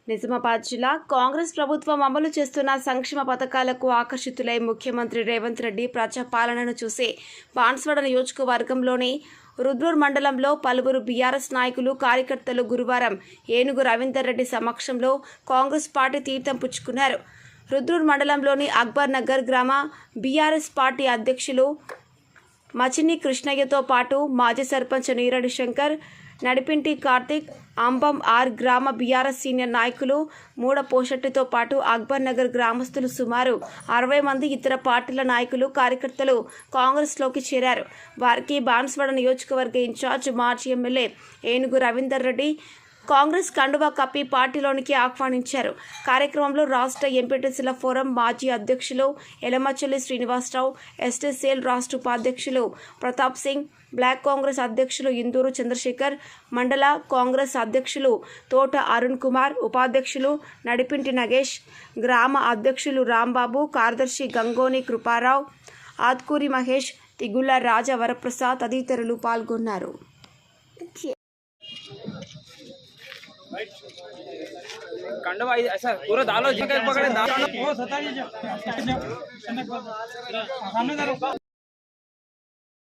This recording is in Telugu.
నిజామాబాద్ జిల్లా కాంగ్రెస్ ప్రభుత్వం అమలు చేస్తున్న సంక్షేమ పథకాలకు ఆకర్షితులై ముఖ్యమంత్రి రేవంత్ రెడ్డి ప్రజాపాలనను చూసి బాన్స్వాడ నియోజకవర్గంలోని రుద్రూర్ మండలంలో పలువురు బీఆర్ఎస్ నాయకులు కార్యకర్తలు గురువారం ఏనుగు రవీందర్ రెడ్డి సమక్షంలో కాంగ్రెస్ పార్టీ తీర్థం పుచ్చుకున్నారు. రుద్రూర్ మండలంలోని అక్బర్ నగర్ గ్రామ బీఆర్ఎస్ పార్టీ అధ్యక్షులు మచిని కృష్ణయ్యతో పాటు మాజీ సర్పంచ్ నీరడి శంకర్, నడిపింటి కార్తిక్, అంబం ఆర్ గ్రామ బీఆర్ఎస్ సీనియర్ నాయకులు మూడ పోషెట్టితో పాటు అక్బర్ నగర్ గ్రామస్తులు సుమారు 60 మంది ఇతర పార్టీల నాయకులు కార్యకర్తలు కాంగ్రెస్లోకి చేరారు. వారికి బాన్స్వాడ నియోజకవర్గ ఇన్ఛార్జ్ మాజీ ఎమ్మెల్యే ఏనుగు రవీందర్ రెడ్డి కాంగ్రెస్ కండువా కప్పి పార్టీలోనికి ఆహ్వానించారు. కార్యక్రమంలో రాష్ట్ర ఎంపీటీసీల ఫోరం మాజీ అధ్యక్షులు ఎలమచల్లి శ్రీనివాసరావు, ఎస్టీసీఎల్ రాష్ట్ర ఉపాధ్యక్షులు ప్రతాప్ సింగ్, బ్లాక్ కాంగ్రెస్ అధ్యక్షులు ఇందూరు చంద్రశేఖర్, మండల కాంగ్రెస్ అధ్యక్షులు తోట అరుణ్ కుమార్, ఉపాధ్యక్షులు నడిపింటి నగేష్, గ్రామ అధ్యక్షులు రాంబాబు, కార్యదర్శి గంగోని కృపారావు, ఆత్కూరి మహేష్, తిగుళ్ల రాజా వరప్రసాద్ తదితరులు పాల్గొన్నారు. कंडवा ऐसा पूरा दालो जिकर पकड़े दालो वो सता जी सामने करो